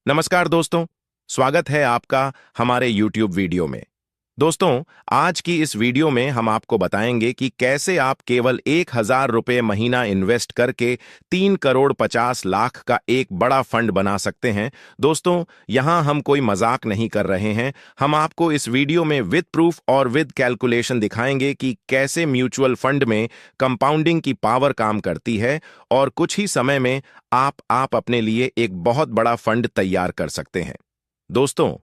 नमस्कार दोस्तों, स्वागत है आपका हमारे YouTube वीडियो में। दोस्तों, आज की इस वीडियो में हम आपको बताएंगे कि कैसे आप केवल 1,000 रुपये महीना इन्वेस्ट करके 3,50,00,000 का एक बड़ा फंड बना सकते हैं। दोस्तों, यहां हम कोई मजाक नहीं कर रहे हैं। हम आपको इस वीडियो में विद प्रूफ और विद कैलकुलेशन दिखाएंगे कि कैसे म्यूचुअल फंड में कंपाउंडिंग की पावर काम करती है और कुछ ही समय में आप अपने लिए एक बहुत बड़ा फंड तैयार कर सकते हैं। दोस्तों,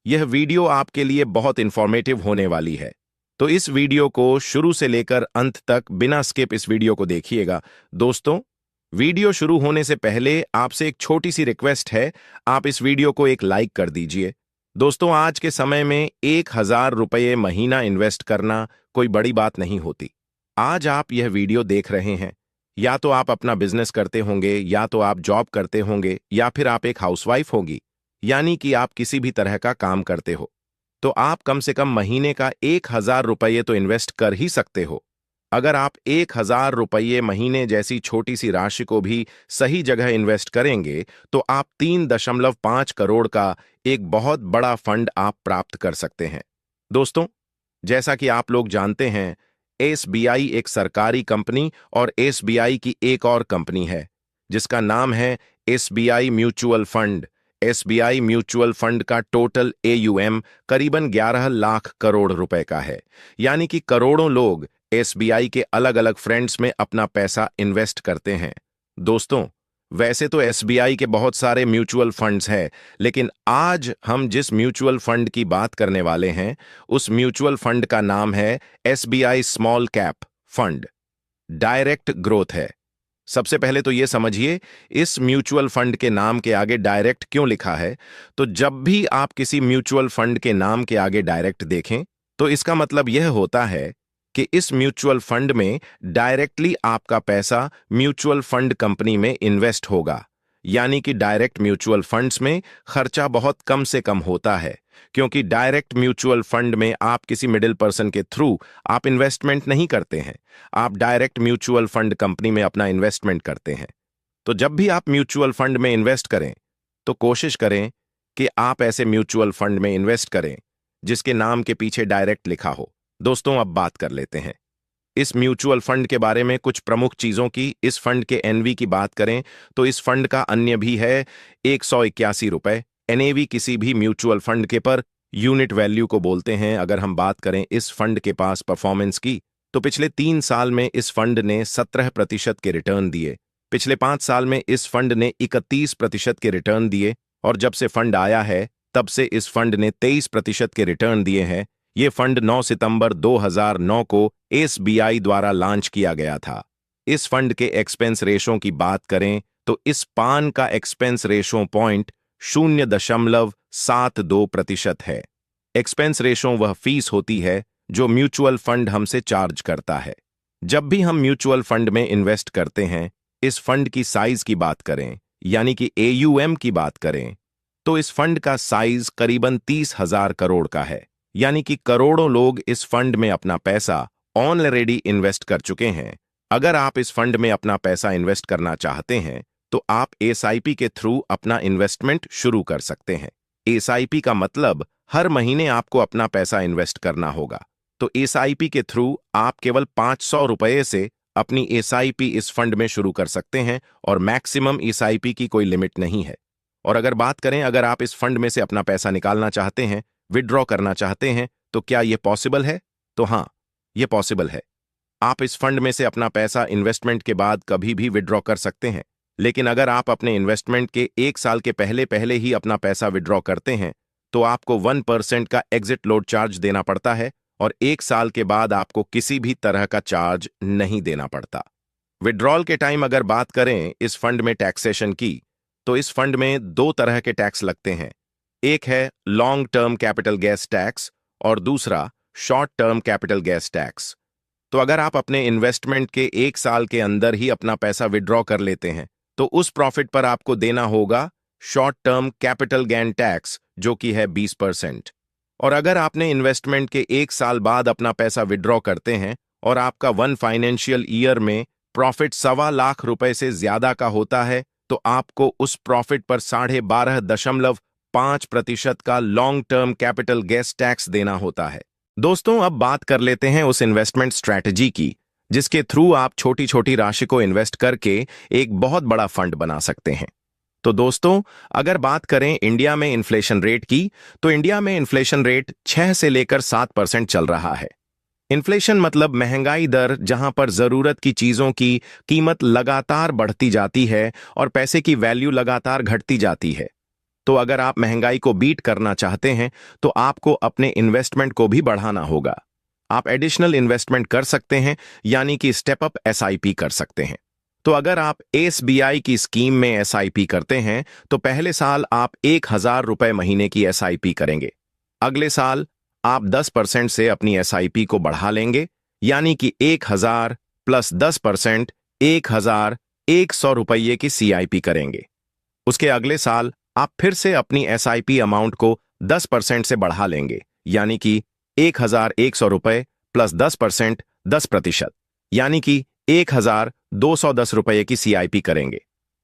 यह वीडियो आपके लिए बहुत इंफॉर्मेटिव होने वाली है, तो इस वीडियो को शुरू से लेकर अंत तक बिना स्किप इस वीडियो को देखिएगा। दोस्तों, वीडियो शुरू होने से पहले आपसे एक छोटी सी रिक्वेस्ट है, आप इस वीडियो को एक लाइक कर दीजिए। दोस्तों, आज के समय में 1,000 रुपये महीना इन्वेस्ट करना कोई बड़ी बात नहीं होती। आज आप यह वीडियो देख रहे हैं, या तो आप अपना बिजनेस करते होंगे, या तो आप जॉब करते होंगे, या फिर आप एक हाउसवाइफ होगी, यानी कि आप किसी भी तरह का काम करते हो, तो आप कम से कम महीने का 1,000 रुपये तो इन्वेस्ट कर ही सकते हो। अगर आप 1,000 रुपये महीने जैसी छोटी सी राशि को भी सही जगह इन्वेस्ट करेंगे, तो आप 3.5 करोड़ का एक बहुत बड़ा फंड आप प्राप्त कर सकते हैं। दोस्तों, जैसा कि आप लोग जानते हैं, एसबीआई एक सरकारी कंपनी और एसबीआई की एक और कंपनी है, जिसका नाम है SBI mutual fund. SBI mutual fund का टोटल एयूएम करीबन 11 लाख करोड़ रुपए का है, यानी कि करोड़ों लोग एसबीआई के अलग अलग फंड्स में अपना पैसा इन्वेस्ट करते हैं। दोस्तों, वैसे तो एसबीआई के बहुत सारे म्यूचुअल फंड्स हैं, लेकिन आज हम जिस म्यूचुअल फंड की बात करने वाले हैं, उस म्यूचुअल फंड का नाम है SBI small cap fund. Direct growth है। सबसे पहले तो यह समझिए, इस म्यूचुअल फंड के नाम के आगे डायरेक्ट क्यों लिखा है। तो जब भी आप किसी म्यूचुअल फंड के नाम के आगे डायरेक्ट देखें, तो इसका मतलब यह होता है कि इस म्यूचुअल फंड में डायरेक्टली आपका पैसा म्यूचुअल फंड कंपनी में इन्वेस्ट होगा, यानी कि डायरेक्ट म्यूचुअल फंड्स में खर्चा बहुत कम से कम होता है, क्योंकि डायरेक्ट म्यूचुअल फंड में आप किसी मिडिल पर्सन के थ्रू आप इन्वेस्टमेंट नहीं करते हैं, आप डायरेक्ट म्यूचुअल फंड कंपनी में अपना इन्वेस्टमेंट करते हैं। तो जब भी आप म्यूचुअल फंड में इन्वेस्ट करें, तो कोशिश करें कि आप ऐसे म्यूचुअल फंड में इन्वेस्ट करें जिसके नाम के पीछे डायरेक्ट लिखा हो। दोस्तों, अब बात कर लेते हैं इस म्यूचुअल फंड के बारे में कुछ प्रमुख चीजों की। इस फंड के एनवी की बात करें तो इस फंड का अन्य भी है 181 रुपए। एनएवी किसी भी म्यूचुअल फंड के पर यूनिट वैल्यू को बोलते हैं। अगर हम बात करें इस फंड के पास परफॉर्मेंस की, तो पिछले 3 साल में इस फंड ने 17% के रिटर्न दिए। पिछले 5 साल में इस फंड ने 31% के रिटर्न दिए, और जब से फंड आया है तब से इस फंड ने 23% के रिटर्न दिए हैं। ये फंड 9 सितंबर 2009 को एसबीआई द्वारा लॉन्च किया गया था। इस फंड के एक्सपेंस रेशो की बात करें तो इस पान का एक्सपेंस रेशो 0.72% है। एक्सपेंस रेशो वह फीस होती है जो म्यूचुअल फंड हमसे चार्ज करता है। जब भी हम म्यूचुअल फंड में इन्वेस्ट करते हैं, इस फंड की साइज की बात करें, यानी कि एयूएम की बात करें, तो इस फंड का साइज करीबन 30,000 करोड़ का है, यानी कि करोड़ों लोग इस फंड में अपना पैसा ऑलरेडी इन्वेस्ट कर चुके हैं। अगर आप इस फंड में अपना पैसा इन्वेस्ट करना चाहते हैं, तो आप एसआईपी के थ्रू अपना इन्वेस्टमेंट शुरू कर सकते हैं। एसआईपी का मतलब हर महीने आपको अपना पैसा इन्वेस्ट करना होगा। तो एसआईपी के थ्रू आप केवल 500 रुपये से अपनी एसआईपी इस फंड में शुरू कर सकते हैं, और मैक्सिमम एसआईपी की कोई लिमिट नहीं है। और अगर बात करें, अगर आप इस फंड में से अपना पैसा निकालना चाहते हैं, विड्रॉ करना चाहते हैं, तो क्या यह पॉसिबल है? तो हाँ, यह पॉसिबल है। आप इस फंड में से अपना पैसा इन्वेस्टमेंट के बाद कभी भी विड्रॉ कर सकते हैं। लेकिन अगर आप अपने इन्वेस्टमेंट के 1 साल के पहले पहले ही अपना पैसा विड्रॉ करते हैं, तो आपको 1% का एग्जिट लोड चार्ज देना पड़ता है, और 1 साल के बाद आपको किसी भी तरह का चार्ज नहीं देना पड़ता। विड्रॉल के टाइम अगर बात करें इस फंड में टैक्सेशन की, तो इस फंड में 2 तरह के टैक्स लगते हैं। एक है long term capital gains tax, और दूसरा short term capital gains tax. तो अगर आप अपने इन्वेस्टमेंट के 1 साल के अंदर ही अपना पैसा विड्रॉ कर लेते हैं, तो उस प्रॉफिट पर आपको देना होगा short term capital gain tax, जो कि है 20%। और अगर आपने इन्वेस्टमेंट के 1 साल बाद अपना पैसा विड्रॉ करते हैं और आपका 1 फाइनेंशियल ईयर में प्रॉफिट 1.25 लाख रुपए से ज्यादा का होता है, तो आपको उस प्रॉफिट पर 12.5% का long term capital gains tax देना होता है। दोस्तों, अब बात कर लेते हैं उस इन्वेस्टमेंट स्ट्रैटेजी की जिसके थ्रू आप छोटी छोटी राशि को इन्वेस्ट करके एक बहुत बड़ा फंड बना सकते हैं। तो दोस्तों, अगर बात करें इंडिया में इन्फ्लेशन रेट की, तो इंडिया में इन्फ्लेशन रेट 6 से लेकर 7% चल रहा है। इन्फ्लेशन मतलब महंगाई दर, जहां पर जरूरत की चीजों की कीमत लगातार बढ़ती जाती है और पैसे की वैल्यू लगातार घटती जाती है। तो अगर आप महंगाई को बीट करना चाहते हैं तो आपको अपने इन्वेस्टमेंट को भी बढ़ाना होगा। आप एडिशनल इन्वेस्टमेंट कर सकते हैं, यानी कि स्टेप अप एसआईपी कर सकते हैं। तो अगर आप एसबीआई की स्कीम में एसआईपी करते हैं तो पहले साल आप 1,000 रुपए महीने की एसआईपी करेंगे। अगले साल आप 10% से अपनी एसआईपी को बढ़ा लेंगे, यानी कि 1,000 प्लस 10% 1,100 रुपये की सीआईपी करेंगे। उसके अगले साल आप फिर से अपनी एसआईपी अमाउंट को 10% से बढ़ा लेंगे, यानी कि 1,100 रुपये प्लस 10% 10%, यानी कि 1,210 रुपये की सीआईपी करेंगे।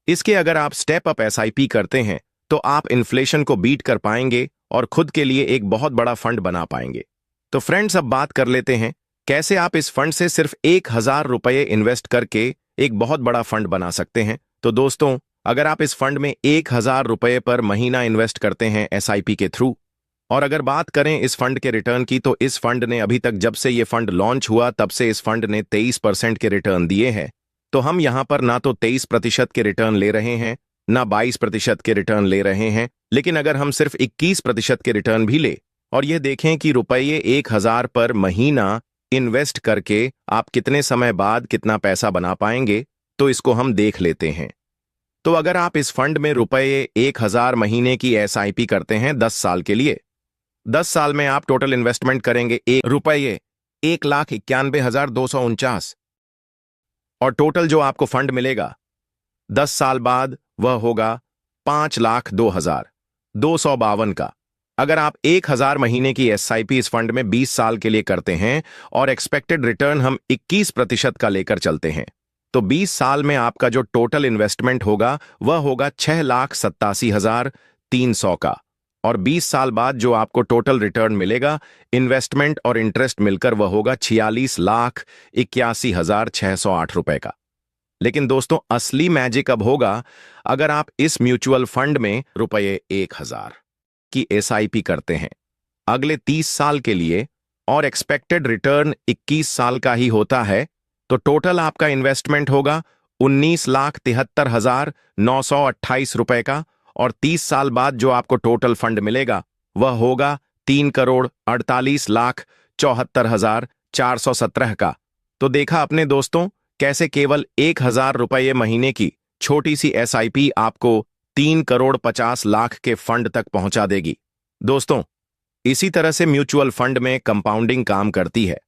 इसके अगर आप स्टेप अप एसआईपी करते हैं तो आप इन्फ्लेशन को बीट कर पाएंगे और खुद के लिए एक बहुत बड़ा फंड बना पाएंगे। तो फ्रेंड्स, अब बात कर लेते हैं कैसे आप इस फंड से सिर्फ 1,000 रुपये इन्वेस्ट करके एक बहुत बड़ा फंड बना सकते हैं। तो दोस्तों, अगर आप इस फंड में 1,000 रुपये पर महीना इन्वेस्ट करते हैं एसआईपी के थ्रू, और अगर बात करें इस फंड के रिटर्न की, तो इस फंड ने अभी तक, जब से ये फंड लॉन्च हुआ तब से इस फंड ने 23% के रिटर्न दिए हैं। तो हम यहां पर ना तो 23% के रिटर्न ले रहे हैं, ना 22% के रिटर्न ले रहे हैं, लेकिन अगर हम सिर्फ 21% के रिटर्न भी ले और यह देखें कि रुपये 1,000 पर महीना इन्वेस्ट करके आप कितने समय बाद कितना पैसा बना पाएंगे, तो इसको हम देख लेते हैं। तो अगर आप इस फंड में रुपये 1,000 महीने की एसआईपी करते हैं 10 साल के लिए, 10 साल में आप टोटल इन्वेस्टमेंट करेंगे रुपये 1,91,249, और टोटल जो आपको फंड मिलेगा 10 साल बाद वह होगा 5,02,252 का। अगर आप 1,000 महीने की एसआईपी इस फंड में 20 साल के लिए करते हैं और एक्सपेक्टेड रिटर्न हम 21% का लेकर चलते हैं, तो 20 साल में आपका जो टोटल इन्वेस्टमेंट होगा वह होगा 6,87,300 का। और 20 साल बाद जो आपको टोटल रिटर्न मिलेगा, इन्वेस्टमेंट और इंटरेस्ट मिलकर, वह होगा 46,81,608 रुपए का। लेकिन दोस्तों, असली मैजिक अब होगा अगर आप इस म्यूचुअल फंड में रुपये 1,000 की एसआईपी करते हैं अगले 30 साल के लिए और एक्सपेक्टेड रिटर्न 21 साल का ही होता है, तो टोटल आपका इन्वेस्टमेंट होगा 19,73,928 रुपए का। और 30 साल बाद जो आपको टोटल फंड मिलेगा वह होगा 3,48,74,417 का। तो देखा अपने दोस्तों, कैसे केवल 1,000 रुपये महीने की छोटी सी एसआईपी आपको 3,50,00,000 के फंड तक पहुंचा देगी। दोस्तों, इसी तरह से म्यूचुअल फंड में कंपाउंडिंग काम करती है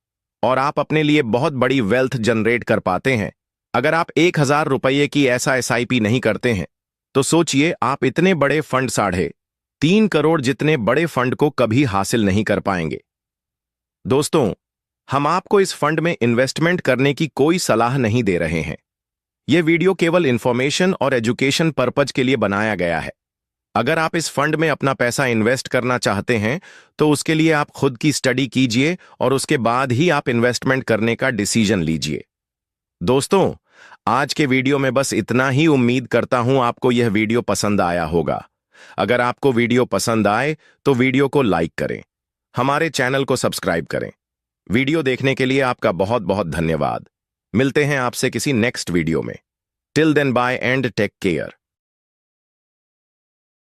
और आप अपने लिए बहुत बड़ी वेल्थ जनरेट कर पाते हैं। अगर आप 1,000 रुपये की ऐसा एसआईपी नहीं करते हैं तो सोचिए, आप इतने बड़े फंड 3.5 करोड़ जितने बड़े फंड को कभी हासिल नहीं कर पाएंगे। दोस्तों, हम आपको इस फंड में इन्वेस्टमेंट करने की कोई सलाह नहीं दे रहे हैं। यह वीडियो केवल इंफॉर्मेशन और एजुकेशन पर्पज के लिए बनाया गया है। अगर आप इस फंड में अपना पैसा इन्वेस्ट करना चाहते हैं तो उसके लिए आप खुद की स्टडी कीजिए और उसके बाद ही आप इन्वेस्टमेंट करने का डिसीजन लीजिए। दोस्तों, आज के वीडियो में बस इतना ही। उम्मीद करता हूं आपको यह वीडियो पसंद आया होगा। अगर आपको वीडियो पसंद आए तो वीडियो को लाइक करें, हमारे चैनल को सब्सक्राइब करें। वीडियो देखने के लिए आपका बहुत बहुत धन्यवाद। मिलते हैं आपसे किसी नेक्स्ट वीडियो में। Till then, bye and take care.